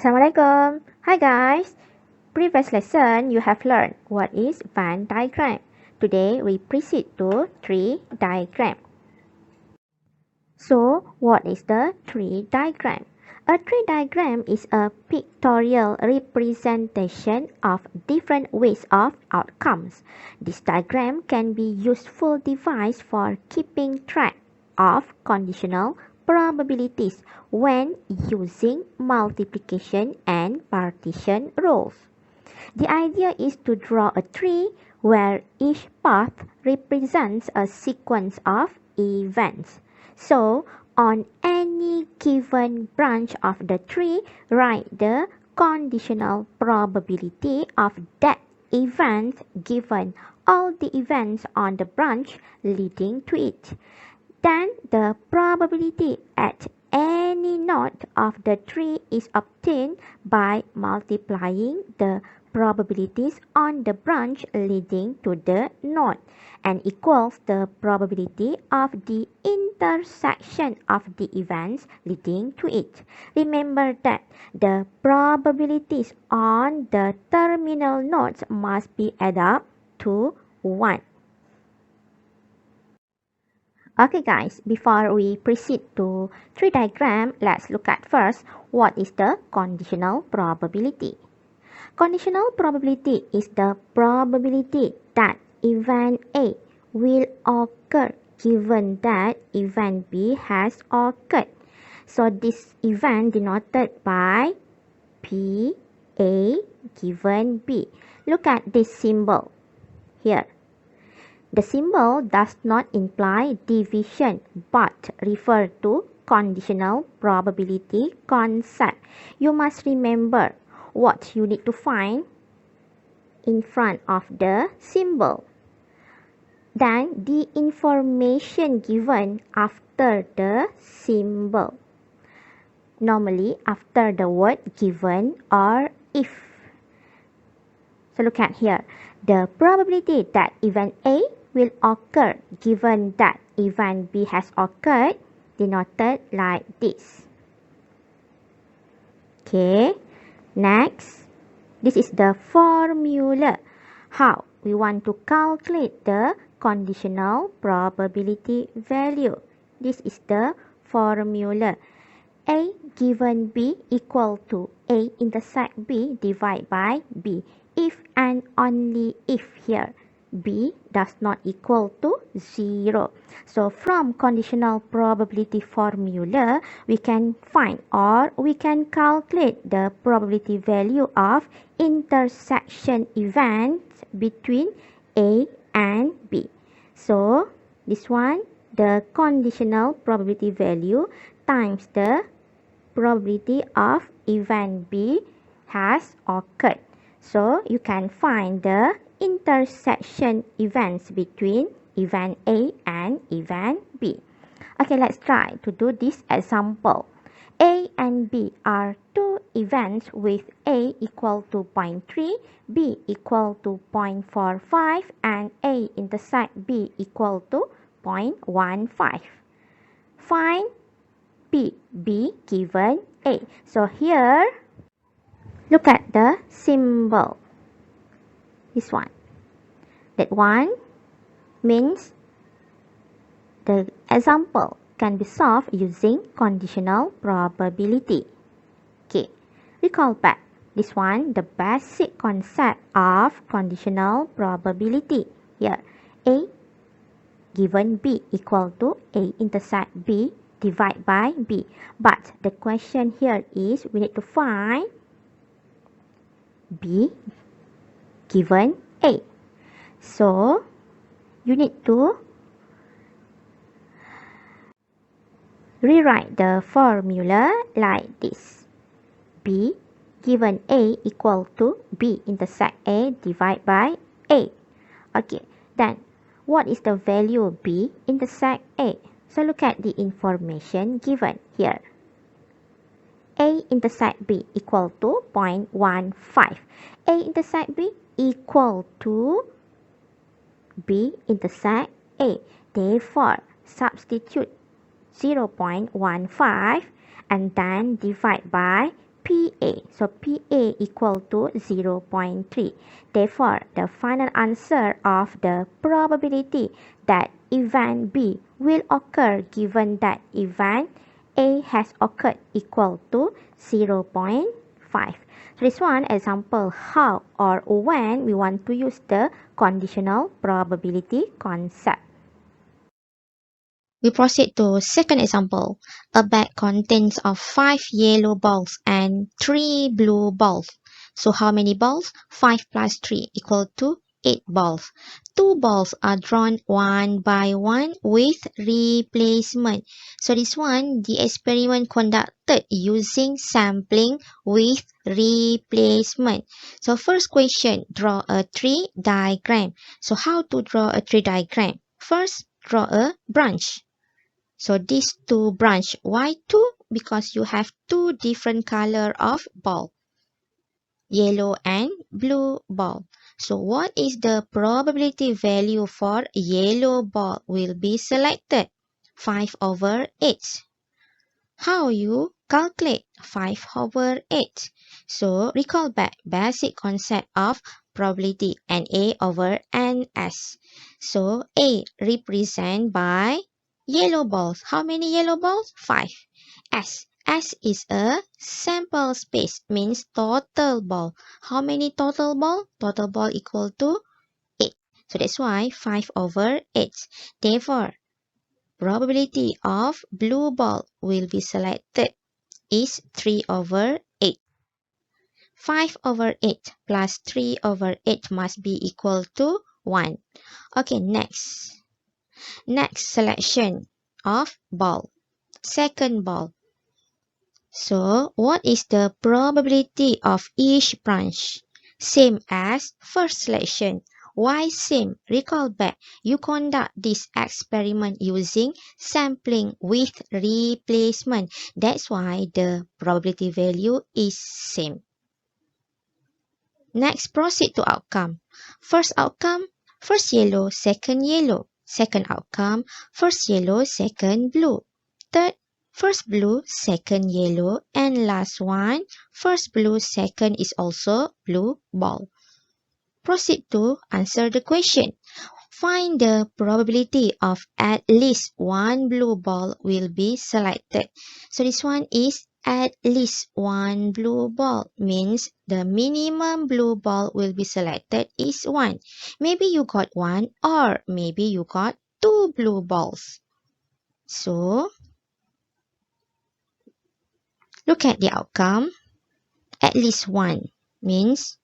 Assalamualaikum. Hi guys. Previous lesson you have learned what is Venn diagram. Today we proceed to tree diagram. So what is the tree diagram? A tree diagram is a pictorial representation of different ways of outcomes. This diagram can be useful device for keeping track of conditional probabilities when using multiplication and partition rules. The idea is to draw a tree where each path represents a sequence of events. So, on any given branch of the tree, write the conditional probability of that event given all the events on the branch leading to it. Then the probability at any node of the tree is obtained by multiplying the probabilities on the branch leading to the node and equals the probability of the intersection of the events leading to it. Remember that the probabilities on the terminal nodes must be added up to 1. Okay guys, before we proceed to tree diagram, let's look at first what is the conditional probability. Conditional probability is the probability that event A will occur given that event B has occurred. So this event denoted by P A given B. Look at this symbol here. The symbol does not imply division but refer to conditional probability concept. You must remember what you need to find in front of the symbol. Then the information given after the symbol. Normally after the word given or if. So look at here. The probability that event A will occur given that event B has occurred denoted like this. Okay, next, this is the formula. How we want to calculate the conditional probability value. This is the formula. A given B equal to A intersect B divided by B. If and only if here B does not equal to 0. So from conditional probability formula, we can find or we can calculate the probability value of intersection events between A and B. So this one, the conditional probability value times the probability of event B has occurred. So you can find the intersection events between event A and event B. Okay, let's try to do this example. A and B are two events with A equal to 0.3, B equal to 0.45 and A intersect B equal to 0.15. Find P, B given A. So here, look at the symbol. This one. That one means the example can be solved using conditional probability. Okay, recall back. This one, the basic concept of conditional probability. Here, A given B equal to A intersect B divided by B. But the question here is we need to find B given A. So, you need to rewrite the formula like this. B given A equal to B intersect A divided by A. Okay, then what is the value B intersect A? So look at the information given here. A intersect B equal to 0.15. A intersect B equal to B intersect A. Therefore, substitute 0.15 and then divide by PA. So PA equal to 0.3. Therefore, the final answer of the probability that event B will occur given that event A has occurred equal to 0.5. So this one example how or when we want to use the conditional probability concept. We proceed to second example. A bag contains of 5 yellow balls and 3 blue balls. So how many balls? 5 plus 3 equal to 8 balls. 2 balls are drawn one by one with replacement. So this one, the experiment conducted using sampling with replacement. So first question, draw a tree diagram. So how to draw a tree diagram? First, draw a branch. So these two branch. Why two? Because you have two different color of ball. Yellow and blue ball. So what is the probability value for yellow ball will be selected? 5 over 8. How you calculate 5 over 8? So recall back basic concept of probability NA over NS. So A represent by yellow balls. How many yellow balls? 5. S is a sample space, means total ball. How many total ball? Total ball equal to 8. So that's why 5 over 8. Therefore, probability of blue ball will be selected is 3 over 8. 5 over 8 plus 3 over 8 must be equal to 1. Okay, next. Next selection of ball. Second ball. So, what is the probability of each branch? Same as first selection. Why same? Recall back, you conduct this experiment using sampling with replacement. That's why the probability value is same. Next, proceed to outcome. First outcome, first yellow, second yellow. Second outcome, first yellow, second blue. Third, first blue, second yellow. And last one, first blue, second is also blue ball. Proceed to answer the question. Find the probability of at least one blue ball will be selected. So this one is at least one blue ball, means the minimum blue ball will be selected is 1. Maybe you got 1 or maybe you got 2 blue balls. So look at the outcome. At least 1 means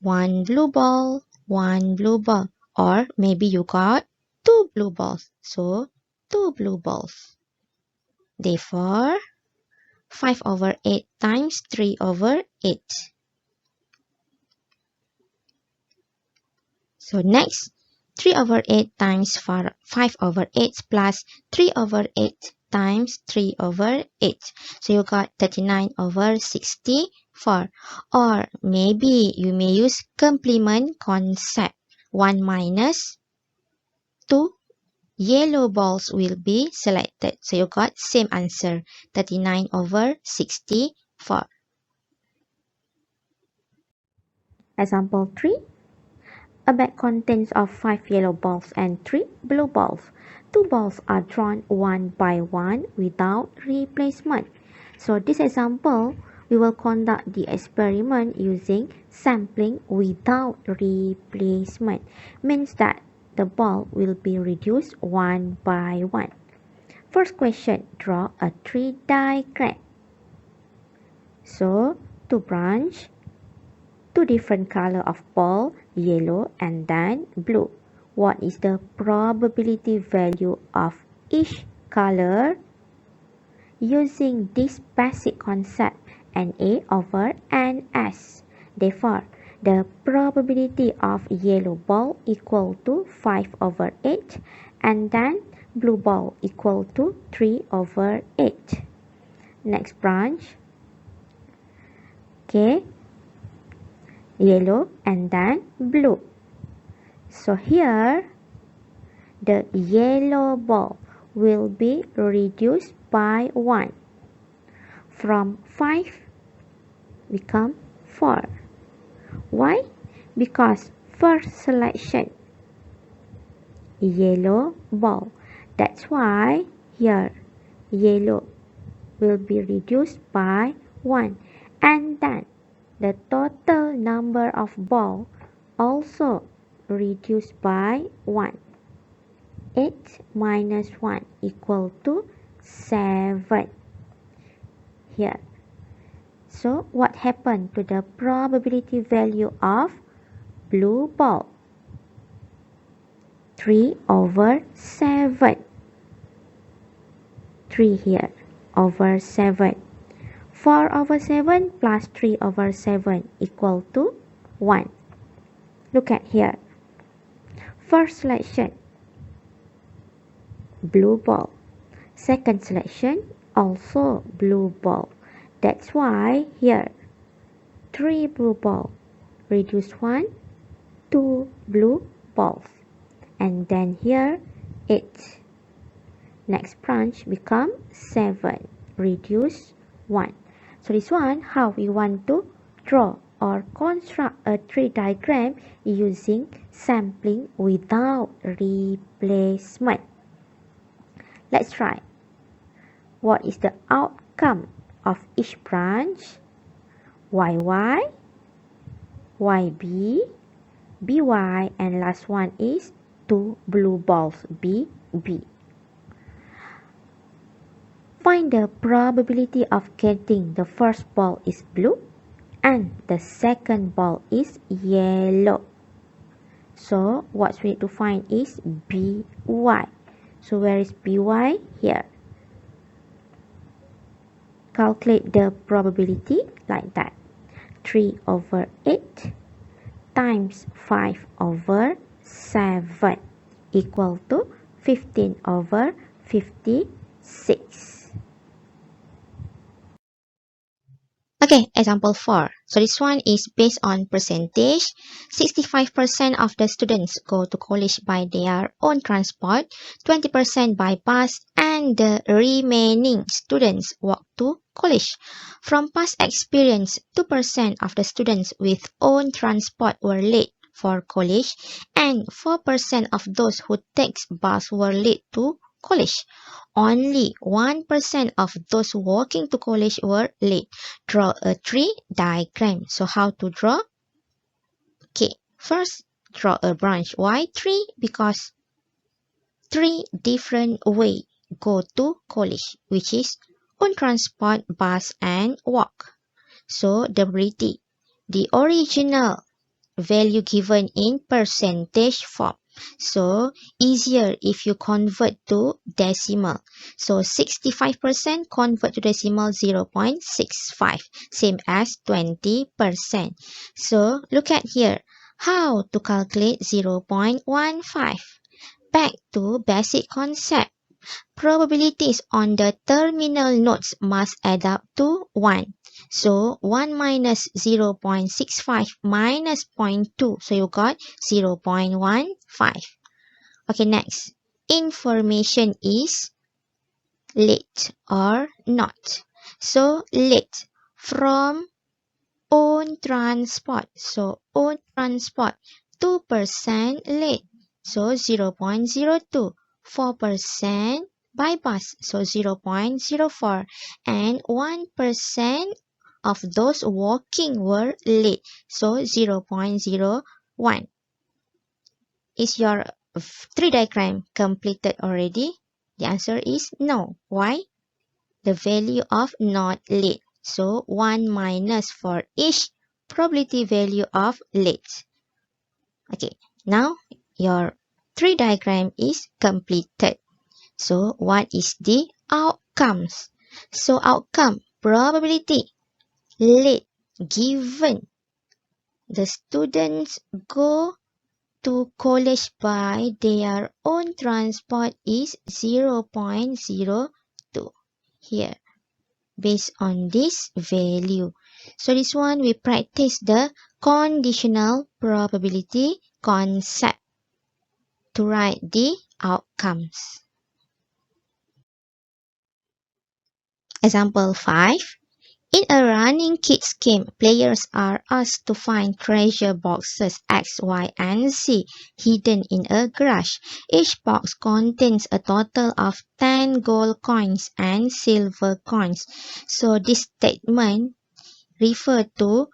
1 blue ball, 1 blue ball. Or maybe you got 2 blue balls. So 2 blue balls. Therefore, 5 over 8 times 3 over 8. So next, 3 over 8 times 5 over 8 plus 3 over 8 times 3 over 8. So you got 39 over 64. Or maybe you may use complement concept. 1 minus 2 yellow balls will be selected. So you got same answer, 39 over 64. Example 3. A bag contains of 5 yellow balls and 3 blue balls. 2 balls are drawn one by one without replacement. So this example, we will conduct the experiment using sampling without replacement. Means that the ball will be reduced one by one. First question, draw a tree diagram. So, 2 branch, 2 different color of ball, yellow and then blue. What is the probability value of each color? Using this basic concept, NA over NS. Therefore, the probability of yellow ball equal to 5 over 8 and then blue ball equal to 3 over 8. Next branch. Okay. Yellow and then blue. So here the yellow ball will be reduced by 1 from 5 become 4. Why? Because first selection, yellow ball. That's why here yellow will be reduced by 1. And then the total number of ball also reduced by 1. 8 minus 1 equal to 7 here. So what happened to the probability value of blue ball? 3 over 7. 3 here over 7. 4 over 7 plus 3 over 7 equal to 1. Look at here. First selection, blue ball. Second selection, also blue ball. That's why here 3 blue ball reduce 1, 2 blue balls. And then here 8. Next branch become 7, reduce 1. So this one how we want to draw or construct a tree diagram using sampling without replacement. Let's try. What is the outcome of each branch? YY, YB, BY, and last one is 2 blue balls, BB. Find the probability of getting the first ball is blue and the second ball is yellow. So what we need to find is BY. So where is BY? Here. Calculate the probability like that. 3 over 8 times 5 over 7 equal to 15 over 56. Okay, example 4. So this one is based on percentage. 65% of the students go to college by their own transport, 20% by bus, and the remaining students walk to college. From past experience, 2% of the students with own transport were late for college, and 4% of those who takes bus were late to college. Only 1% of those walking to college were late. Draw a tree diagram. So how to draw? Okay, first draw a branch. Why 3? Because 3 different way go to college, which is on transport, bus, and walk. So the probability, the original value given in percentage form. So easier if you convert to decimal. So 65% convert to decimal 0.65, same as 20%. So look at here, how to calculate 0.15. Back to basic concept. Probabilities on the terminal nodes must add up to 1. So 1 minus 0.65 minus 0.2. So you got 0.15. Okay, next. Information is late or not. So late from own transport. So own transport 2% late. So 0.02. 4% by bus, so 0.04, and 1% of those walking were late, so 0.01. Is your tree diagram completed already? The answer is no. Why? The value of not late, so 1 minus for each probability value of late. Okay, now your tree diagram is completed. So what is the outcomes? So outcome, probability, late, given the students go to college by their own transport is 0.02 here based on this value. So this one we practice the conditional probability concept to write the outcomes. Example 5. In a running kids game, players are asked to find treasure boxes X, Y, and Z hidden in a garage. Each box contains a total of 10 gold coins and silver coins. So this statement refers to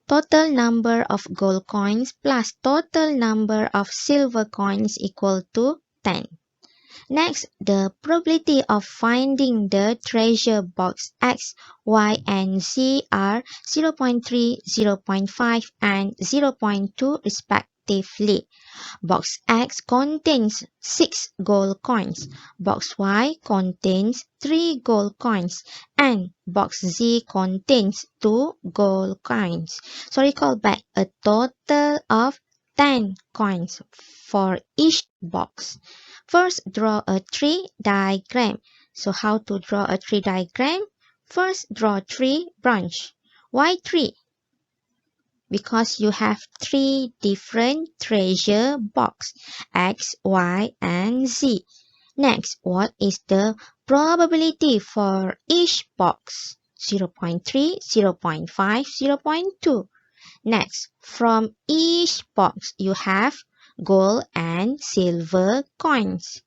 total number of gold coins plus total number of silver coins equal to 10. Next, the probability of finding the treasure box X, Y, and Z are 0.3, 0.5, and 0.2 respectively. Box X contains 6 gold coins, box Y contains 3 gold coins, and box Z contains 2 gold coins. So recall back a total of 10 coins for each box. First, draw a tree diagram. So how to draw a tree diagram? First, draw tree branch. Why tree? Because you have 3 different treasure box X, Y, and Z. Next, what is the probability for each box? 0.3, 0.5, 0.2. Next, from each box you have gold and silver coins.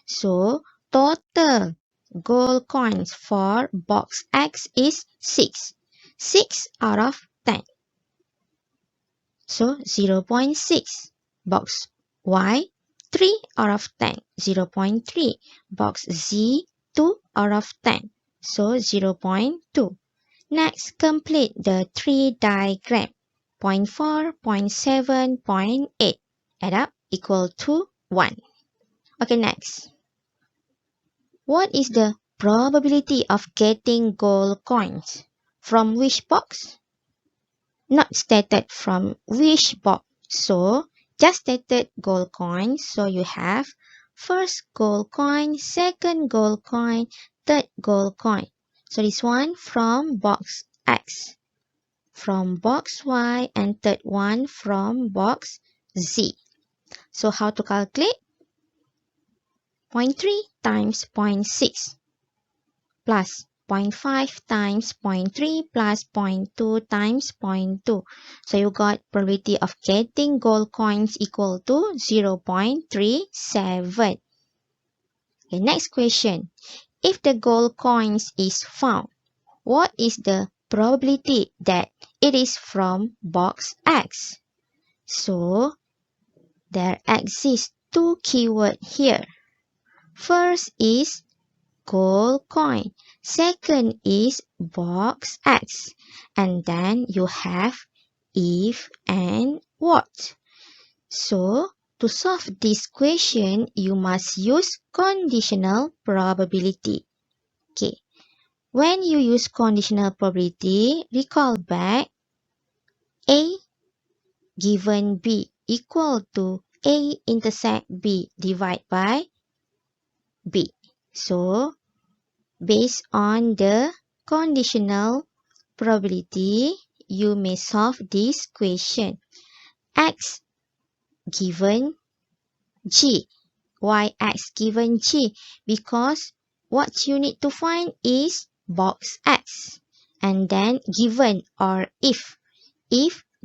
So, total gold coins for box X is 6. 6 out of 10. So 0.6. Box Y 3 out of 10, 0.3. Box Z 2 out of 10, so 0.2. Next, complete the tree diagram. 0.4, 0.7, 0.8. Add up equal to 1. Okay, next. What is the probability of getting gold coins? From which box? Not stated from which box. So, just stated gold coin. So, you have first gold coin, second gold coin, third gold coin. So, this one from box X, from box Y, and third one from box Z. So, how to calculate? 0.3 times 0.6 plus 0.5 times 0.3 plus 0.2 times 0.2. So you got probability of getting gold coins equal to 0.37. Okay, next question. If the gold coins is found, what is the probability that it is from box X? So there exists two keywords here. First is gold coin. Second is box X. And then you have if and what. So, to solve this question, you must use conditional probability. Okay. When you use conditional probability, recall back A given B equal to A intersect B divided by B. So, based on the conditional probability, you may solve this question. X given G. Why X given G? Because what you need to find is box X. And then given or if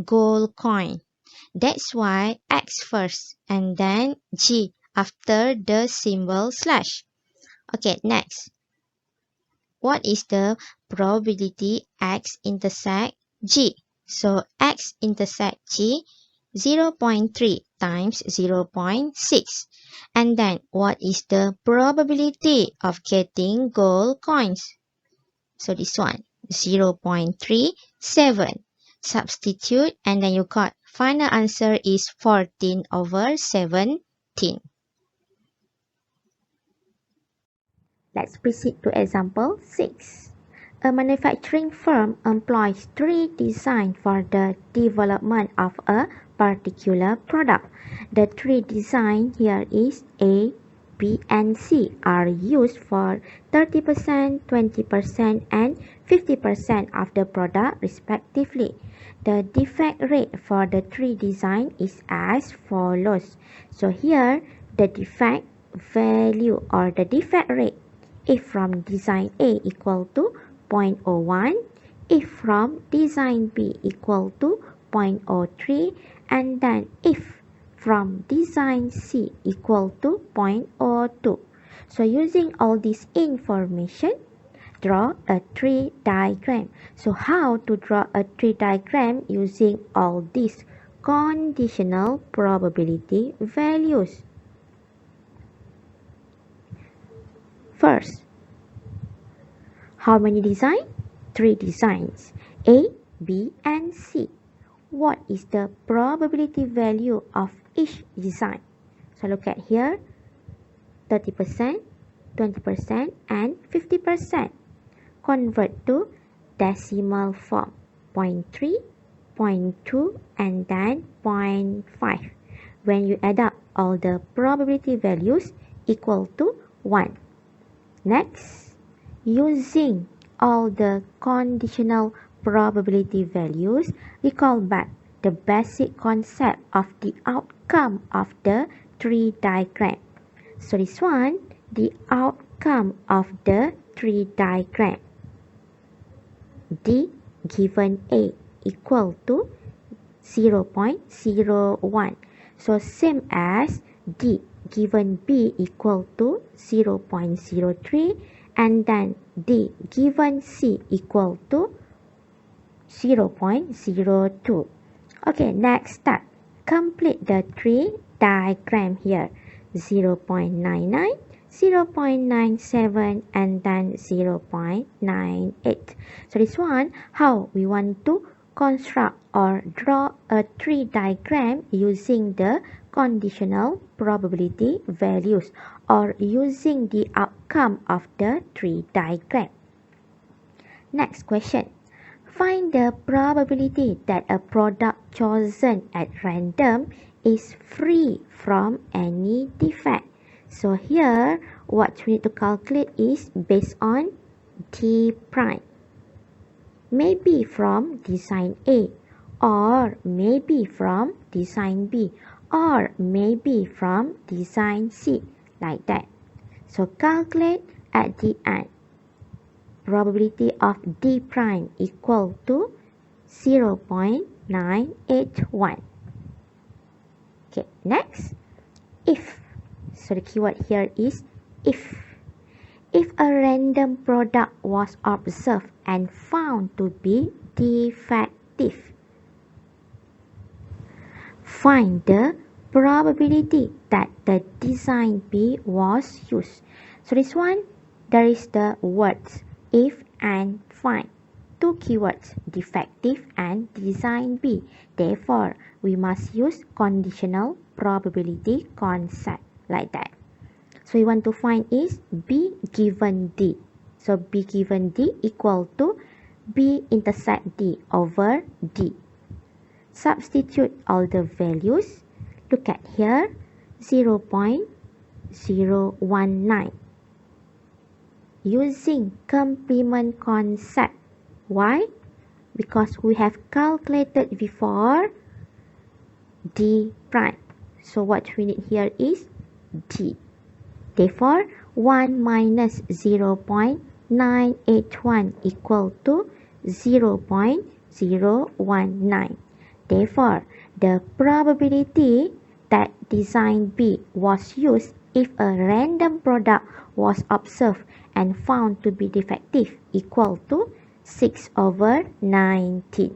gold coin. That's why X first and then G after the symbol slash. Okay, next. What is the probability X intersect G? So X intersect G 0.3 times 0.6. And then what is the probability of getting gold coins? So this one 0.37. Substitute and then you got final answer is 14 over 17. Let's proceed to example 6. A manufacturing firm employs 3 designs for the development of a particular product. The 3 designs here is A, B, and C are used for 30%, 20%, and 50% of the product respectively. The defect rate for the 3 designs is as follows. So here, the defect value or the defect rate if from design A equal to 0.01, if from design B equal to 0.03, and then if from design C equal to 0.02. So using all this information, draw a tree diagram. So how to draw a tree diagram using all these conditional probability values? First, how many designs? 3 designs, A, B, and C. What is the probability value of each design? So look at here, 30%, 20%, and 50%. Convert to decimal form, 0.3, 0.2, and then 0.5. When you add up all the probability values equal to 1. Next, using all the conditional probability values, recall back the basic concept of the outcome of the tree diagram. So this one, the outcome of the tree diagram. D given A equal to 0.01. So same as D given B equal to 0.03, and then D given C equal to 0.02. Okay, next step. Complete the tree diagram here. 0.99, 0.97, and then 0.98. So this one, how we want to construct or draw a tree diagram using the conditional probability values or using the outcome of the tree diagram. Next question. Find the probability that a product chosen at random is free from any defect. So here, what we need to calculate is based on D prime. Maybe from design A, or maybe from design B, or maybe from design C, like that. So calculate at the end. Probability of D prime equal to 0.981. Okay, next, if. So the keyword here is if. If a random product was observed and found to be defective, find the probability that the design B was used. So this one, there is the words if and find. Two keywords, defective and design B. Therefore, we must use conditional probability concept like that. So we want to find is B given D. So B given D equal to B intersect D over D. Substitute all the values. Look at here, 0.019. Using complement concept. Why? Because we have calculated before D prime. So what we need here is D. Therefore, 1 minus 0.981 equal to 0.019. Therefore, the probability that design B was used if a random product was observed and found to be defective equal to 6/19.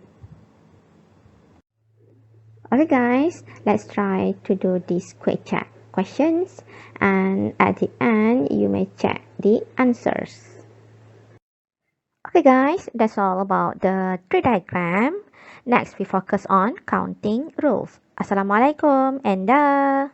Alright guys, let's try to do these quick check questions, and at the end you may check the answers. Okay guys, that's all about the tree diagram. Next we focus on counting rules. Assalamualaikum and dah.